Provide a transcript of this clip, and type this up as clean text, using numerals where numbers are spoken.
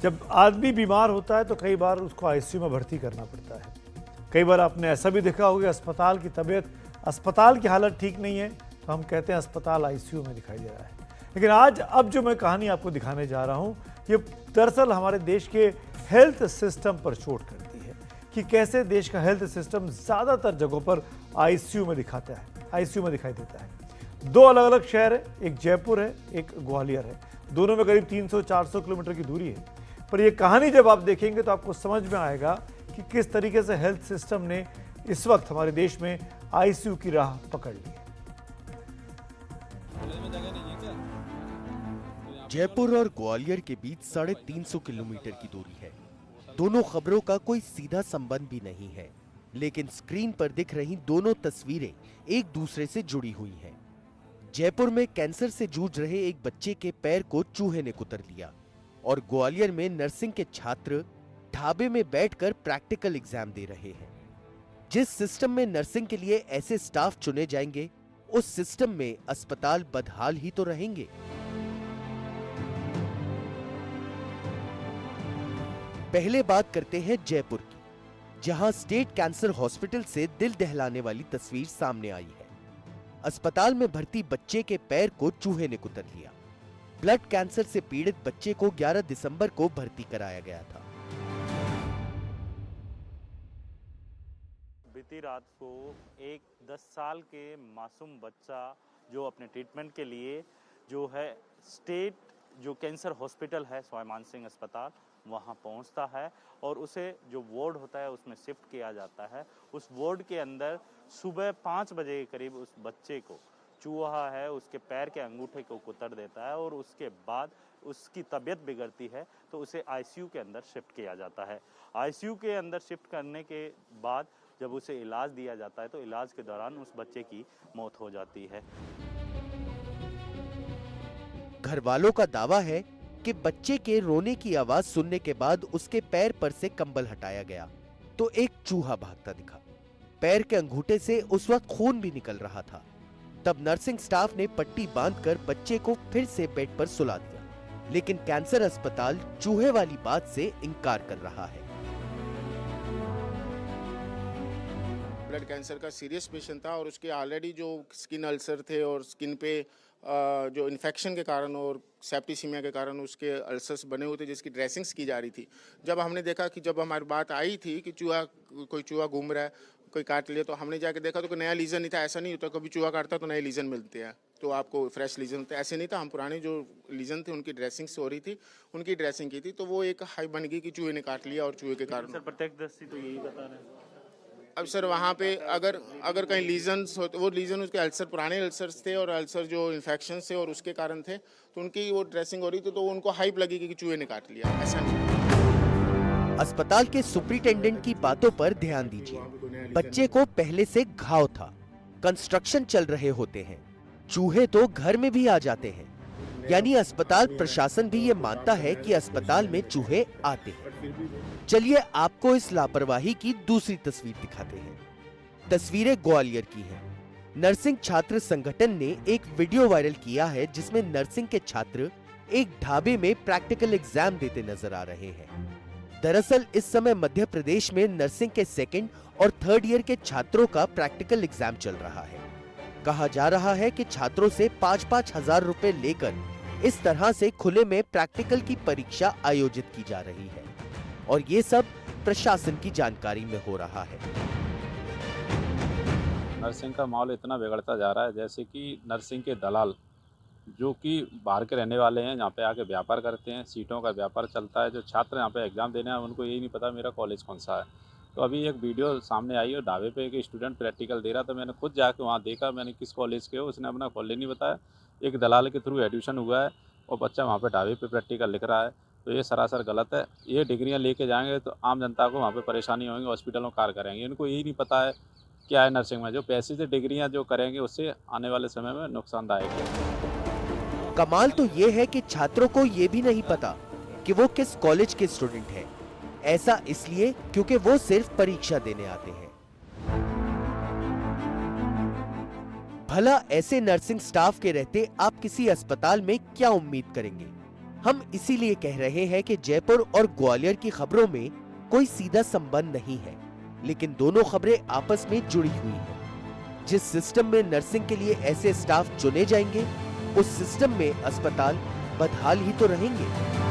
जब आदमी बीमार होता है तो कई बार उसको आईसीयू में भर्ती करना पड़ता है। कई बार आपने ऐसा भी देखा होगा अस्पताल की तबीयत, अस्पताल की हालत ठीक नहीं है तो हम कहते हैं अस्पताल आईसीयू में दिखाई दे रहा है। लेकिन आज अब जो मैं कहानी आपको दिखाने जा रहा हूँ ये दरअसल हमारे देश के हेल्थ सिस्टम पर चोट करती है कि कैसे देश का हेल्थ सिस्टम ज़्यादातर जगहों पर आईसीयू में दिखाता है, आईसीयू में दिखाई देता है। दो अलग अलग शहर है, एक जयपुर है, एक ग्वालियर है। दोनों में करीब 300-400 किलोमीटर की दूरी है। पर यह कहानी जब आप देखेंगे तो आपको समझ में आएगा कि किस तरीके से हेल्थ सिस्टम ने इस वक्त हमारे देश में आईसीयू की राह पकड़ ली है। जयपुर और ग्वालियर के बीच 350 किलोमीटर की दूरी है। दोनों खबरों का कोई सीधा संबंध भी नहीं है, लेकिन स्क्रीन पर दिख रही दोनों तस्वीरें एक दूसरे से जुड़ी हुई हैं। जयपुर में कैंसर से जूझ रहे एक बच्चे के पैर को चूहे ने कुतर लिया और ग्वालियर में नर्सिंग के छात्र ढाबे में बैठकर प्रैक्टिकल एग्जाम दे रहे हैं। जिस सिस्टम में नर्सिंग के लिए ऐसे स्टाफ चुने जाएंगे, उस सिस्टम में अस्पताल बदहाल ही तो रहेंगे। पहले बात करते हैं जयपुर की, जहां स्टेट कैंसर हॉस्पिटल से दिल दहलाने वाली तस्वीर सामने आई है। अस्पताल में भर्ती बच्चे के पैर को चूहे ने कुतर लिया। ब्लड कैंसर से पीड़ित बच्चे को 11 दिसंबर को भर्ती कराया गया था। बीती रात को एक 10 साल के मासूम बच्चा जो अपने ट्रीटमेंट के लिए जो है स्टेट जो कैंसर हॉस्पिटल है स्वामी मान सिंह अस्पताल वहाँ पहुँचता है और उसे जो वार्ड होता है उसमें शिफ्ट किया जाता है। उस वार्ड के अंदर सुबह 5 बजे के करीब उस बच्चे को चूहा है उसके पैर के अंगूठे को कुतर देता है और उसके बाद उसकी तबीयत बिगड़ती है तो उसे आईसीयू के अंदर शिफ्ट किया जाता है। आईसीयू के अंदर शिफ्ट करने के बाद जब उसे इलाज दिया जाता है तो इलाज के दौरान उस बच्चे की मौत हो जाती है। घर वालों का दावा है कि बच्चे के रोने की आवाज सुनने के बाद उसके पैर पर से कंबल हटाया गया तो एक चूहा भागता दिखा। पैर के अंगूठे से उस वक्त खून भी निकल रहा था। तब नर्सिंग स्टाफ ने पट्टी बांधकर बच्चे को फिर से बेड पर सुला दिया, लेकिन कैंसर अस्पताल चूहे वाली बात से इनकार कर रहा है। ब्लड कैंसर का सीरियस पेशेंट था और उसके ऑलरेडी जो स्किन अल्सर थे और स्किन पे जो इन्फेक्शन के कारण और सेप्टिसीमिया के कारण उसके अल्सर्स बने हुए थे जिसकी ड्रेसिंग्स की जा रही थी। जब हमने देखा कि जब हमारी बात आई थी कि कोई चूहा घूम रहा है, कोई काट लिया, तो हमने जाके देखा तो कोई नया लीजन नहीं था। ऐसा नहीं होता कभी चूहा काटता तो नए लीजन मिलते हैं तो आपको फ्रेश लीजन होते, ऐसे नहीं था। हम पुराने जो लीजन थे उनकी ड्रेसिंग्स हो रही थी, उनकी ड्रेसिंग की थी तो वो एक हाई बन गई कि चूहे ने काट लिया और चूहे के कारण। सर प्रत्यक्षदर्शी तो यही बता रहे हैं। अब सर वहाँ पे अगर कहीं लीजन्स होते, वो लीजन उसके अल्सर पुराने अल्सर्स थे और अल्सर जो इन्फेक्शन थे और उसके कारण थे तो उनकी वो ड्रेसिंग हो रही थी तो उनको हाइप लगी कि चूहे ने काट लिया। ऐसा नहीं। अस्पताल के सुपरिटेंडेंट की बातों पर ध्यान दीजिए। बच्चे को पहले से घाव था, कंस्ट्रक्शन चल रहे होते हैं, चूहे तो घर में भी आ जाते हैं, यानी अस्पताल प्रशासन भी ये मानता है कि अस्पताल में चूहे आते हैं। चलिए आपको इस लापरवाही की दूसरी तस्वीर दिखाते हैं। तस्वीरें ग्वालियर की हैं। नर्सिंग छात्र संगठन ने एक वीडियो वायरल किया है जिसमें नर्सिंग के छात्र एक ढाबे में प्रैक्टिकल एग्जाम देते नजर आ रहे हैं। दरअसल इस समय मध्य प्रदेश में नर्सिंग के 2nd और 3rd ईयर के छात्रों का प्रैक्टिकल एग्जाम चल रहा है। कहा जा रहा है कि छात्रों से 5-5 हजार रुपए लेकर इस तरह से खुले में प्रैक्टिकल की परीक्षा आयोजित की जा रही है और ये सब प्रशासन की जानकारी में हो रहा है। नर्सिंग का माहौल इतना बिगड़ता जा रहा है जैसे कि नर्सिंग के दलाल जो कि बाहर के रहने वाले हैं, यहाँ पे आके व्यापार करते हैं, सीटों का व्यापार चलता है। जो छात्र यहाँ पे एग्ज़ाम देने हैं उनको यही नहीं पता मेरा कॉलेज कौन सा है। तो अभी एक वीडियो सामने आई और ढाबे पे एक स्टूडेंट प्रैक्टिकल दे रहा था। मैंने खुद जाके वहाँ देखा, मैंने किस कॉलेज के हो, उसने अपना कॉलेज नहीं बताया। एक दलाल के थ्रू एडमिशन हुआ है और बच्चा वहाँ पे ढाबे पे प्रैक्टिकल लिख रहा है, तो ये सरासर गलत है। ये डिग्रियाँ लेके जाएंगे तो आम जनता को वहाँ पे परेशानी होगी, हॉस्पिटलों कार्य करेंगे। इनको यही नहीं पता है क्या है नर्सिंग में, जो पैसे से डिग्रियाँ जो करेंगे उससे आने वाले समय में नुकसानदायक है। कमाल तो ये है कि छात्रों को ये भी नहीं पता कि वो किस कॉलेज के स्टूडेंट हैं। ऐसा इसलिए क्योंकि वो सिर्फ परीक्षा देने आते हैं। भला ऐसे नर्सिंग स्टाफ के रहते आप किसी अस्पताल में क्या उम्मीद करेंगे? हम इसीलिए कह रहे हैं कि जयपुर और ग्वालियर की खबरों में कोई सीधा संबंध नहीं है, लेकिन दोनों खबरें आपस में जुड़ी हुई हैं। जिस सिस्टम में नर्सिंग के लिए ऐसे स्टाफ चुने जाएंगे, उस सिस्टम में अस्पताल बदहाल ही तो रहेंगे।